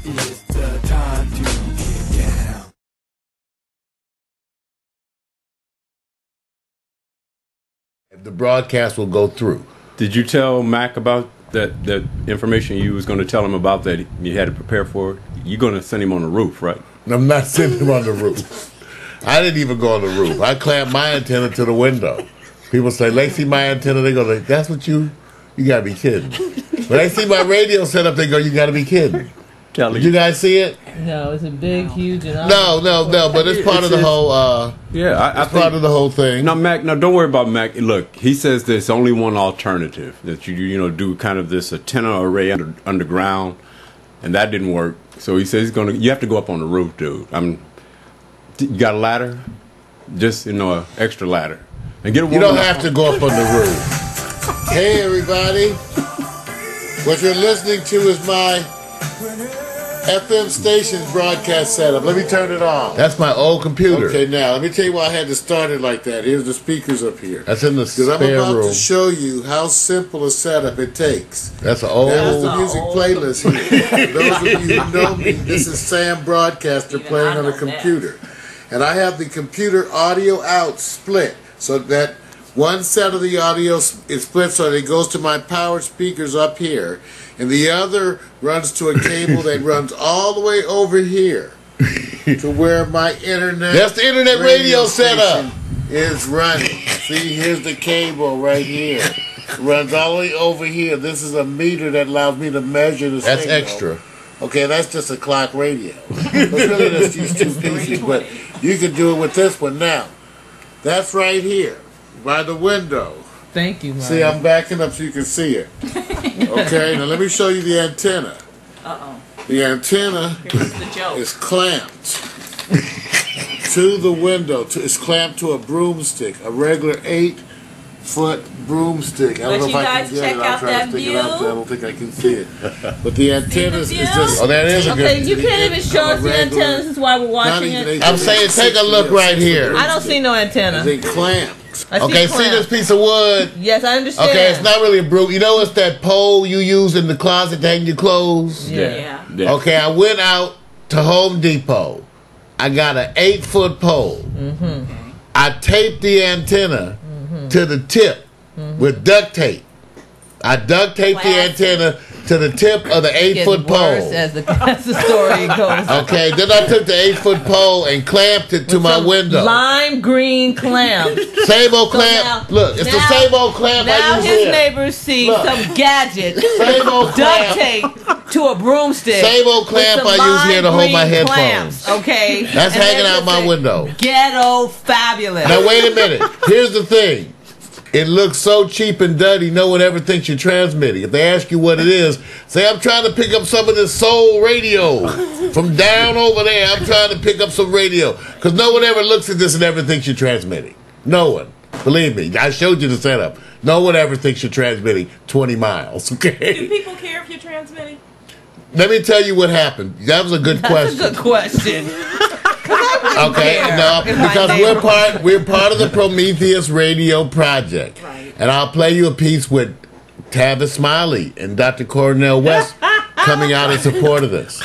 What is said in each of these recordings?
It's the time to get down. The broadcast will go through. Did you tell Mac about that information you was going to tell him about that you had to prepare for? You're going to send him on the roof, right? I'm not sending him on the roof. I didn't even go on the roof. I clamped my antenna to the window. People say, they see my antenna, they go, like, that's what you got to be kidding. When they see my radio set up, they go, you got to be kidding. Kelly. Did you guys see it? No, it's a big, huge, and No, but it's part of the whole. Yeah, it's part of the whole thing. No, Mac. No, don't worry about Mac. Look, he says there's only one alternative, that you do kind of this antenna array underground, and that didn't work. So he says you have to go up on the roof, dude. You got a ladder? Just an extra ladder, and get a. You don't have to go up on the roof. Hey, everybody! What you're listening to is my FM station's broadcast setup. Let me turn it on. That's my old computer. Okay, now let me tell you why I had to start it like that. Here's the speakers up here. That's in the spare room. Because I'm about to show you how simple a setup it takes. That's the music playlist here. Those of you who know me, this is Sam Broadcaster playing on a computer. And I have the computer audio out split so that one set of the audio is split so that it goes to my powered speakers up here. And the other runs to a cable that runs all the way over here to where my internet. That's the internet radio setup is running. See, here's the cable right here. It runs all the way over here. This is a meter that allows me to measure the signal. That's extra. Okay, that's just a clock radio. But really, that's these two pieces. But you can do it with this one now. That's right here by the window. Thank you, Mike. See, I'm backing up so you can see it. Okay, now let me show you the antenna. Uh-oh. The antenna is clamped to the window. It's clamped to a broomstick, a regular 8-foot broomstick. I don't know if I can get it. I'm trying to stick it out there. I don't think I can see it. But the antenna is just... Oh, that is a good... Okay, you can't even show us the antenna. This is why we're watching it. I'm saying take a look right here. I don't see no antenna. They clamped. Okay, see this piece of wood? Yes, I understand. Okay, it's not really a broom. You know it's that pole you use in the closet to hang your clothes? Yeah. Okay, I went out to Home Depot. I got an 8-foot pole. Mm-hmm. I taped the antenna to the tip with duct tape. I duct taped the antenna to the tip of the 8-foot pole. As the story goes. Okay, then I took the 8-foot pole and clamped it to my window. Lime green clamp. Same old clamp. Look, it's the same old clamp I use here. Now his here. neighbors see some gadget. Same old duct tape to a broomstick. Same old clamp I use here to hold my headphones. Clamps, okay? That's hanging out my window. Ghetto fabulous. Now wait a minute. Here's the thing. It looks so cheap and dirty, no one ever thinks you're transmitting. If they ask you what it is, say, I'm trying to pick up some of this soul radio from down over there. I'm trying to pick up some radio. Because no one ever looks at this and ever thinks you're transmitting. No one. Believe me, I showed you the setup. No one ever thinks you're transmitting 20 miles, okay? Do people care if you're transmitting? Let me tell you what happened. That was a good question. That's a good question. Okay, no, because we're part of the Prometheus Radio Project, right. And I'll play you a piece with Tavis Smiley and Dr. Cornell West coming out in support of this.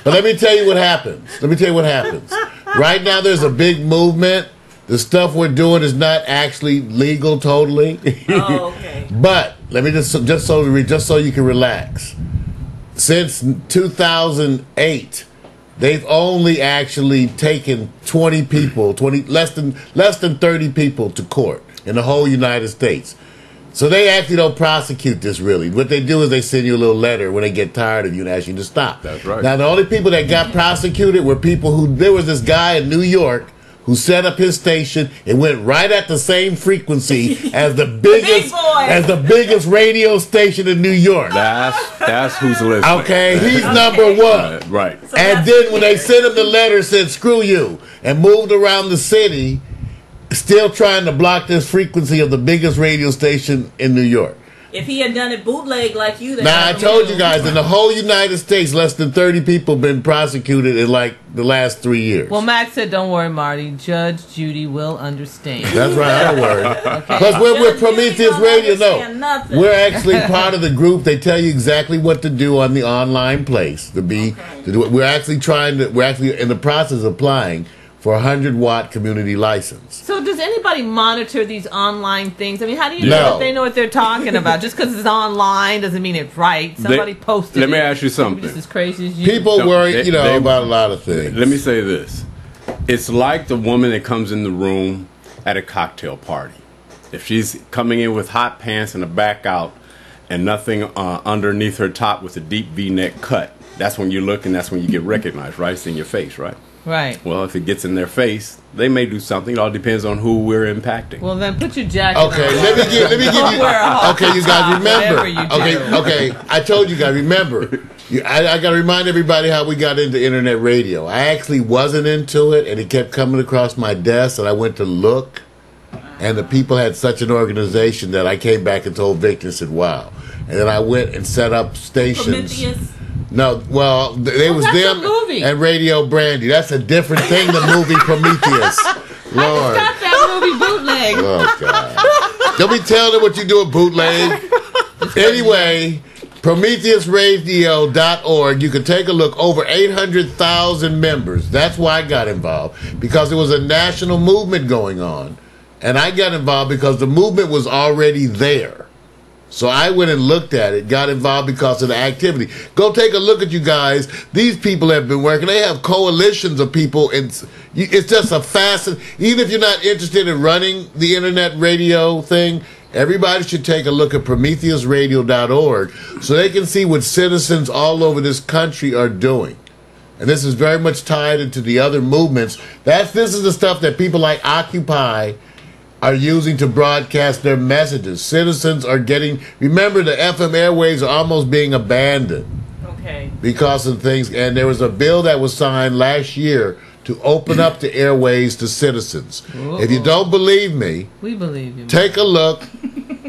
But let me tell you what happens. Right now, there's a big movement. The stuff we're doing is not actually legal totally. Oh, okay. But let me just so you can relax. Since 2008. They've only actually taken 20 people, less than 30 people to court in the whole United States. So they actually don't prosecute this really. What they do is they send you a little letter when they get tired of you and ask you to stop. That's right. Now the only people that got prosecuted were people there was this guy in New York who set up his station and went right at the same frequency as the biggest radio station in New York. That's who's listening. Okay, he's number one. Right. So and then when they sent him the letter, said screw you, and moved around the city, still trying to block this frequency of the biggest radio station in New York. If he had done it bootleg like you, then Now, I told you guys, in the whole United States, less than 30 people have been prosecuted in like the last 3 years. Well, Max said, don't worry, Marty. Judge Judy will understand. That's right, I don't worry. Okay. Because we're with Judge Judy Prometheus don't Radio. understand No, nothing. we're actually part of the group. They tell you exactly what to do on the online place. To do it. We're actually in the process of applying for a 100-watt community license. So does anybody monitor these online things? I mean, how do you No. know if they know what they're talking about? Just because it's online doesn't mean it's right. Somebody posted it. Let me ask you Maybe something. just as crazy as you. People No, worry, they- about a lot of things. Let me say this. It's like the woman that comes in the room at a cocktail party. If she's coming in with hot pants and a back out and nothing underneath her top with a deep V-neck cut, that's when you look and that's when you get recognized, right? It's in your face, right? Right. Well, if it gets in their face, they may do something. It all depends on who we're impacting. Well, then put your jacket Okay, on. let me give you. Wear a hot Okay, you guys top, remember. whatever you do. Okay. I told you guys remember. I got to remind everybody how we got into internet radio. I actually wasn't into it, and it kept coming across my desk, and I went to look, and the people had such an organization that I came back and told Victor and said, "Wow." And then I went and set up stations. Prometheus. No, well, they was that's them a movie. and Radio Brandy. That's a different thing. The movie Prometheus. Lord. Got that movie bootleg. Oh, God. Don't be telling them what you do a bootleg. Anyway, PrometheusRadio.org. You can take a look. Over 800,000 members. That's why I got involved. Because there was a national movement going on. And I got involved because the movement was already there. So I went and looked at it, got involved because of the activity. Go take a look at you guys. These people have been working. They have coalitions of people. It's just a fascinating. Even if you're not interested in running the internet radio thing, everybody should take a look at PrometheusRadio.org so they can see what citizens all over this country are doing. And this is very much tied into the other movements. This is the stuff that people like Occupy are using to broadcast their messages. Citizens are getting... Remember, the FM airwaves are almost being abandoned. Okay. Because of things. And there was a bill that was signed last year to open up the airways to citizens. If you don't believe me, We believe you. take a look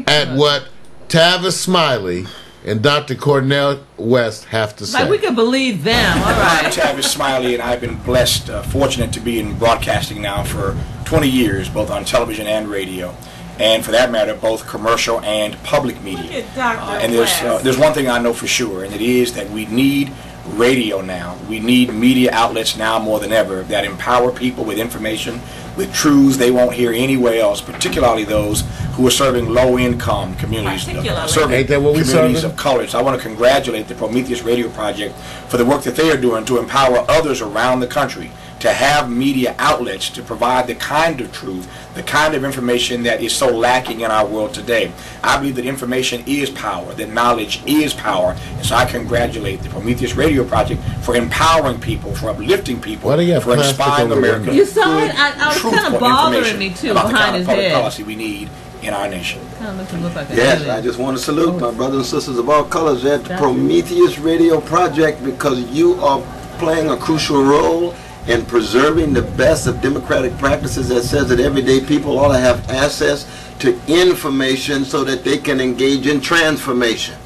at what Tavis Smiley and Dr. Cornell West have to say. Like, we can believe them. All I'm right. Tavis Smiley, and I've been blessed, fortunate to be in broadcasting now for 20 years, both on television and radio, and for that matter, both commercial and public media. Look at Dr. And West. there's one thing I know for sure, and it is that we need radio now. We need media outlets now more than ever that empower people with information, with truths they won't hear anywhere else, particularly those who are serving low-income communities, Particularly. serving Ain't that what we communities serving? of color. So I want to congratulate the Prometheus Radio Project for the work that they are doing to empower others around the country to have media outlets to provide the kind of truth, the kind of information that is so lacking in our world today. I believe that information is power, that knowledge is power, and so I congratulate the Prometheus Radio Project for empowering people, for uplifting people, Why do you have for plastic inspiring over the America. window? You saw it? I was truthful kinda bothering information me, too, about the behind kind of his public head. policy we need in our nation. Kind of look like a Yes, alien. I just want to salute my brothers and sisters of all colors at the That's- Prometheus Radio Project, because you are playing a crucial role in preserving the best of democratic practices that says that everyday people ought to have access to information so that they can engage in transformation.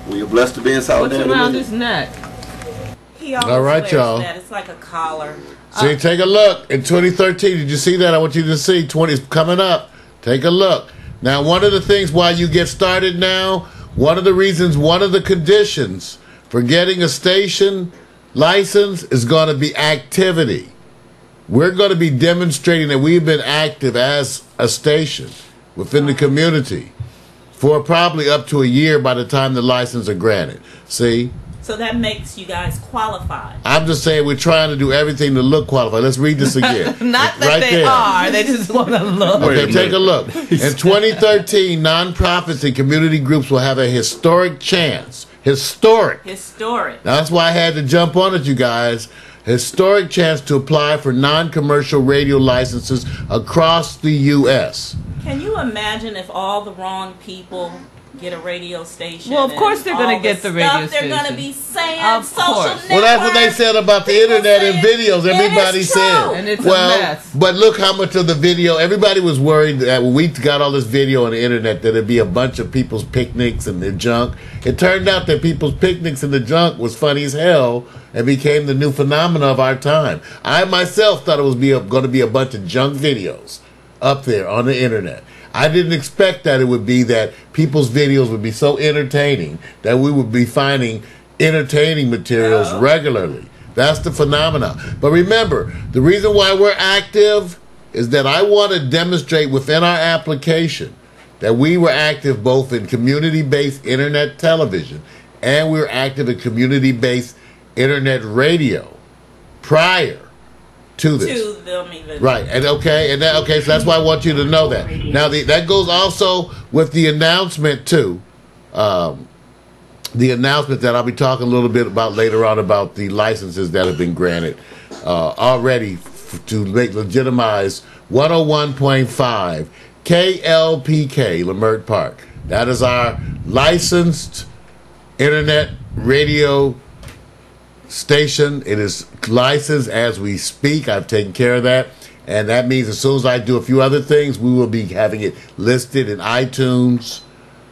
We are blessed to be in What's solidarity around with his you. neck? He always All right, wears y'all. that. It's like a collar. See, take a look. In 2013, did you see that? I want you to see. 20 is coming up. Take a look. Now, one of the things why you get started now, one of the reasons, one of the conditions for getting a station license is going to be activity. We're going to be demonstrating that we've been active as a station within the community for probably up to a year by the time the license are granted. See? So that makes you guys qualified. I'm just saying we're trying to do everything to look qualified. Let's read this again. Not that Right they there. are. They just want to look. Wait a Okay, take minute. a look. In 2013, nonprofits and community groups will have a historic chance. Historic. Historic. Now, that's why I had to jump on it, you guys. Historic chance to apply for non-commercial radio licenses across the U.S. Can you imagine if all the wrong people get a radio station. Well, of course they're going to get the radio stuff station. They're going to be saying Of social course. networks. Well, that's what they said about the People internet and saying- videos. Everybody it's said. true. And it's a Well, mess. but look how much of the video. Everybody was worried that when we got all this video on the internet that it'd be a bunch of people's picnics and their junk. It turned out that people's picnics and the junk was funny as hell and became the new phenomena of our time. I myself thought it was going to be a bunch of junk videos up there on the internet. I didn't expect that it would be that people's videos would be so entertaining that we would be finding entertaining materials regularly. That's the phenomena. But remember, the reason why we're active is that I want to demonstrate within our application that we were active both in community-based internet television and we were active in community-based internet radio prior to this. To them even. Right, and so that's why I want you to know that. Now, that goes also with the announcement too. The announcement that I'll be talking a little bit about later on about the licenses that have been granted already to legitimize 101.5 KLPK Lamert Park. That is our licensed internet radio station. It is licensed as we speak. I've taken care of that. And that means as soon as I do a few other things, we will be having it listed in iTunes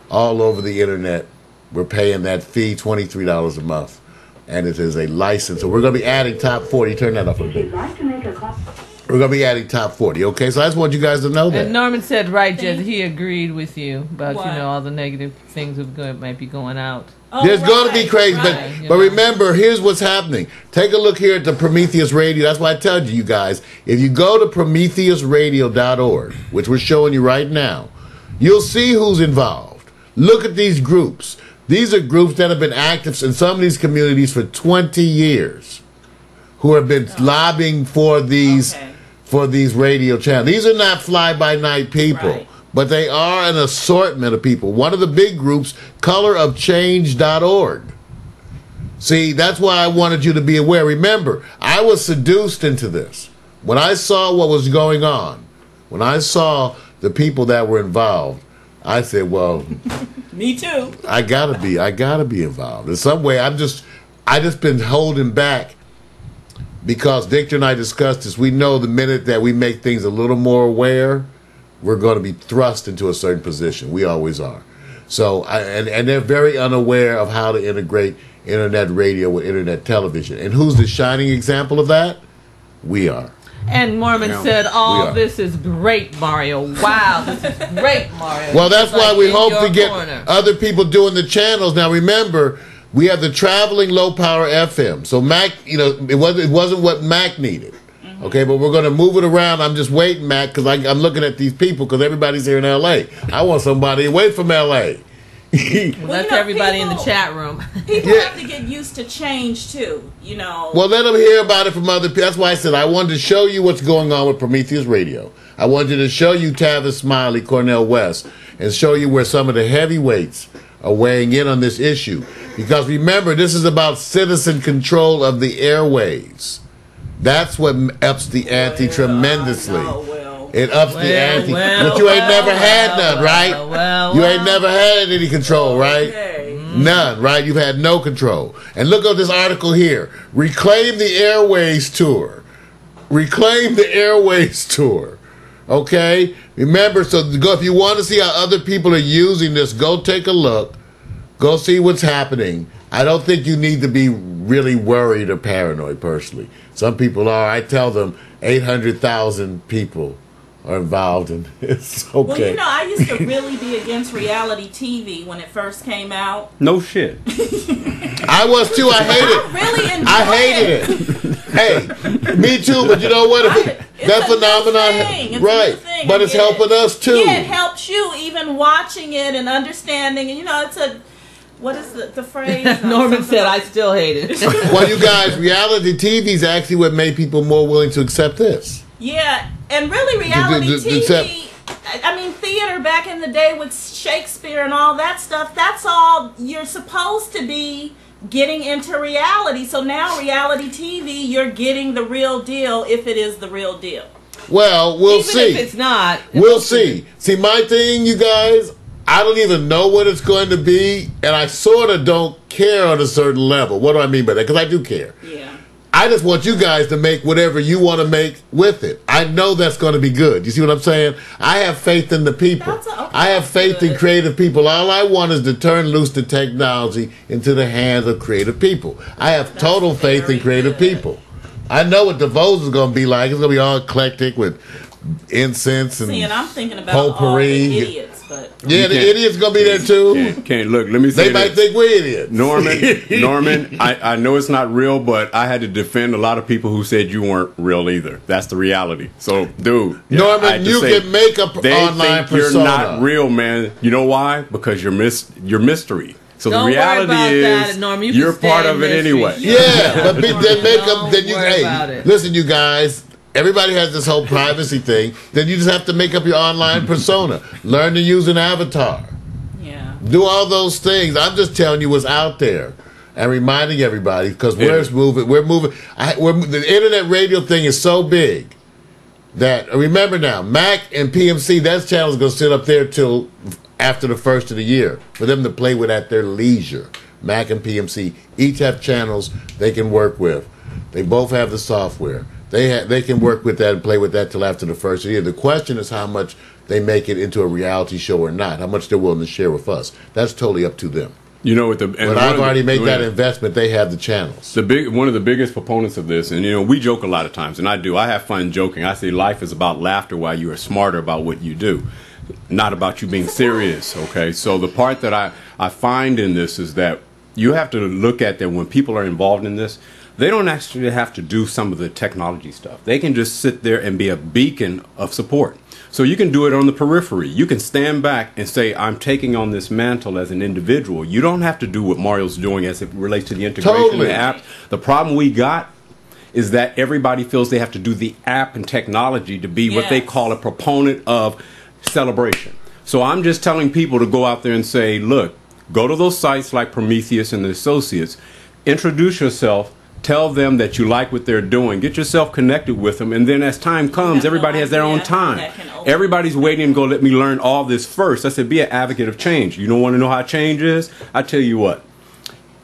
all over the internet. We're paying that fee, $23 a month. And it is a license. So we're going to be adding top 40. Turn that off a bit. We're going to be adding top 40. Okay, so I just want you guys to know that. And Norman said, right, Jez, he agreed with you about, What? all the negative things that might be going out. Oh, There's going to be right, crazy, right. but remember, here's what's happening. Take a look here at the Prometheus Radio. That's why I tell you guys, if you go to prometheusradio.org, which we're showing you right now, you'll see who's involved. Look at these groups. These are groups that have been active in some of these communities for 20 years, who have been lobbying for these radio channels. These are not fly-by-night people. Right. But they are an assortment of people. One of the big groups, colorofchange.org. See, that's why I wanted you to be aware. Remember, I was seduced into this. When I saw what was going on, when I saw the people that were involved, I said, well, Me too. I gotta be involved. In some way, I just been holding back because Victor and I discussed this. We know the minute that we make things a little more aware, we're going to be thrust into a certain position. We always are. So, and they're very unaware of how to integrate internet radio with internet television. And who's the shining example of that? We are. And Mormon said, this is great, Mario. Wow, this is great, Mario. Well, that's why we hope to get corner. other people doing the channels. Now, remember, we have the traveling low-power FM. So Mac, it wasn't what Mac needed. Okay, but we're going to move it around. I'm just waiting, Mac, because I'm looking at these people because everybody's here in L.A. I want somebody away from L.A. Well, that's everybody in the chat room. People have to get used to change too, Well, let them hear about it from other people. That's why I said I wanted to show you what's going on with Prometheus Radio. I wanted to show you Tavis Smiley, Cornell West, and show you where some of the heavyweights are weighing in on this issue. Because remember, this is about citizen control of the airwaves. That's what ups the ante tremendously. It ups the ante. But you ain't never had none, right? You ain't never had any control, right? None, right? You've had no control. And look at this article here. Reclaim the Airways Tour. Reclaim the Airways Tour. Okay? Remember, so go, if you want to see how other people are using this, go take a look. Go see what's happening. I don't think you need to be really worried or paranoid, personally. Some people are. I tell them 800,000 people are involved in this. Okay. Well, I used to really be against reality TV when it first came out. No shit. I was too. I hated it. I really enjoyed I hated it. Hey, me too. But you know what? That phenomenon, right? But it's helping us too. Yeah, it helps you even watching it and understanding. And it's a. What is the phrase? Norman said, I still hate it. Well, you guys, reality TV is actually what made people more willing to accept this. Yeah, and really reality TV, I mean, theater back in the day with Shakespeare and all that stuff, that's all you're supposed to be getting into reality. So now reality TV, you're getting the real deal if it is the real deal. Well, we'll see. Even if it's not. We'll see. See, my thing, you guys, I don't even know what it's going to be, and I sort of don't care on a certain level. What do I mean by that? Because I do care. Yeah. I just want you guys to make whatever you want to make with it. I know that's going to be good. You see what I'm saying? I have faith in the people. I have faith in creative people. All I want is to turn loose the technology into the hands of creative people. I have total faith in creative people. I know what DeVeaux is going to be like. It's going to be all eclectic with incense and and I'm thinking about all the idiots, but yeah, the idiots gonna be there too. Can't look. Let me say they might think we're idiots. Norman, I know it's not real, but I had to defend a lot of people who said you weren't real either. That's the reality. So, dude, Norman, you can make a online persona. You're not real, man. You know why? Because you're mystery. So Don't the reality worry about is that, Norm. you're part of it anyway. Yeah, but then make up. Then you hey, listen, you guys. Everybody has this whole privacy thing. Then you just have to make up your online persona. Learn to use an avatar. Yeah. Do all those things. I'm just telling you what's out there and reminding everybody because we're moving. The internet radio thing is so big that remember now, Mac and PMC. That channel is going to sit up there till after the first of the year for them to play with at their leisure. Mac and PMC each have channels they can work with. They both have the software. They can work with that and play with that till after the first year. The question is how much they make it into a reality show or not. How much they're willing to share with us. That's totally up to them. You know, but I've already made that investment. They have the channels. One of the biggest proponents of this, and we joke a lot of times, and I do. I have fun joking. I say life is about laughter while you are smarter about what you do, not about you being serious. Okay, so the part that I find in this is that you have to look at that when people are involved in this. They don't actually have to do some of the technology stuff. They can just sit there and be a beacon of support. So you can do it on the periphery. You can stand back and say, I'm taking on this mantle as an individual. You don't have to do what Mario's doing as it relates to the integration of the app. The problem we got is that everybody feels they have to do the app and technology to be what they call a proponent of celebration. So I'm just telling people to go out there and say, look, go to those sites like Prometheus and the Associates, introduce yourself, tell them that you like what they're doing. Get yourself connected with them. And then as time comes, everybody has their own time. Everybody's waiting to go, let me learn all this first. I said, be an advocate of change. You don't want to know how change is? I tell you what.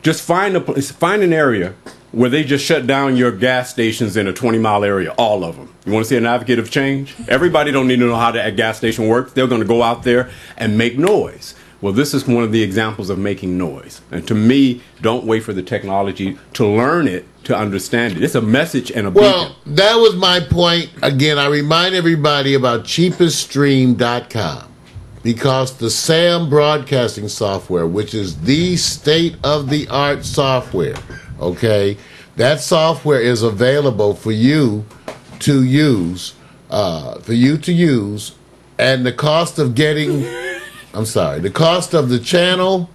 Just find an area where they just shut down your gas stations in a 20-mile area, all of them. You want to see an advocate of change? Everybody don't need to know how that gas station works. They're going to go out there and make noise. Well, this is one of the examples of making noise. And to me, don't wait for the technology to learn it, to understand it. It's a message and a beacon. Well, that was my point. Again, I remind everybody about cheapeststream.com because the SAM broadcasting software, which is the state-of-the-art software, okay, that software is available for you to use, and the cost of getting... the cost of the channel,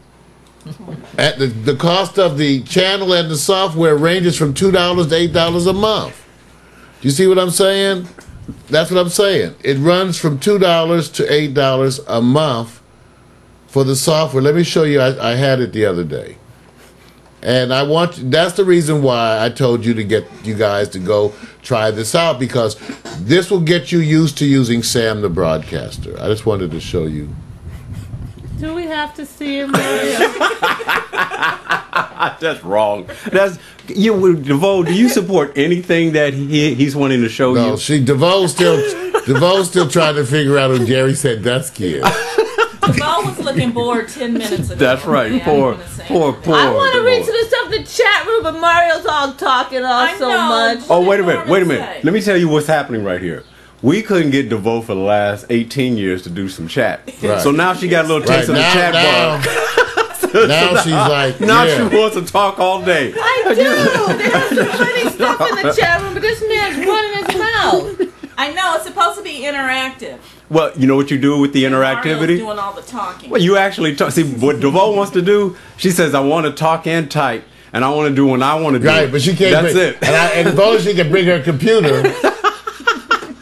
the cost of the channel and the software ranges from $2 to $8 a month. Do you see what I'm saying? That's what I'm saying. It runs from $2 to $8 a month for the software. Let me show you. I had it the other day, and that's the reason why I told you to get you guys to go try this out because this will get you used to using Sam the broadcaster. I just wanted to show you. Do we have to see him, Mario? That's wrong. That's DeVeaux. Do you support anything that he's wanting to show you? No, DeVeaux still trying to figure out who Jerry Sandusky is. DeVeaux was looking bored 10 minutes ago. That's right. Poor. I want to read to the stuff in the chat room, but Mario's all talking so much. Oh, wait a minute. Let me tell you what's happening right here. We couldn't get DeVeaux for the last 18 years to do some chat. Right. So now she got a little taste of the chat bar. Now she's like, she wants to talk all day. I do. There's some funny stuff in the chat room, but this man's running his mouth. I know, it's supposed to be interactive. Well, you know what you do with the interactivity? Mario's doing all the talking. Well, you actually talk. See, what DeVeaux wants to do, she says, I want to talk and type, and I want to do what I want to do. Right, but she can't. That's it. And as long as she can bring her computer...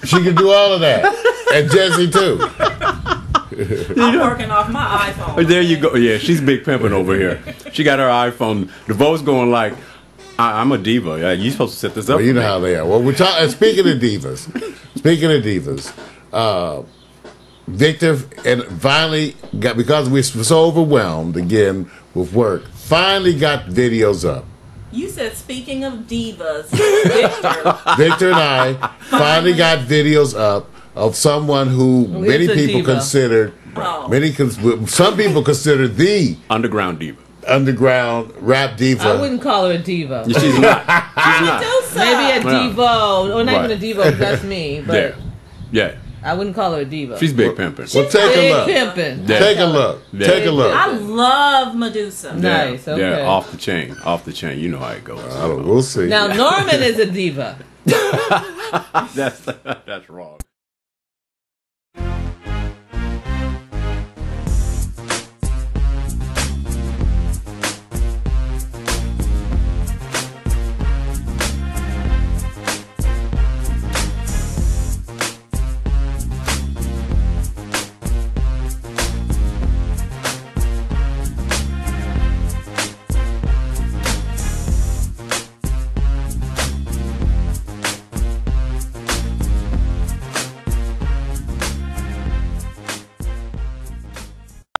She can do all of that. And Jesse, too. I'm working off my iPhone. There you go. Yeah, she's big pimping over here. She got her iPhone. DeVeaux's going like, I'm a diva. Yeah, you're supposed to set this up. Well, you know how they are. Well, we're talking. Speaking of divas, Victor and finally got, because we were so overwhelmed again with work, finally got videos up. You said, speaking of divas, Victor and I finally got videos up of someone who many people considered, some people consider the underground diva. Underground rap diva. I wouldn't call her a diva. She's not. She's not. Maybe a DeVeaux, or not even a DeVeaux. That's me. But yeah. I wouldn't call her a diva. She's big pimping. Well, take a look. Pimping. Yeah. Take a look. Yeah. Take a look. I love Medusa. Nice. Okay. Yeah, off the chain. Off the chain. You know how it goes. We'll see. Now Norman is a diva. That's wrong.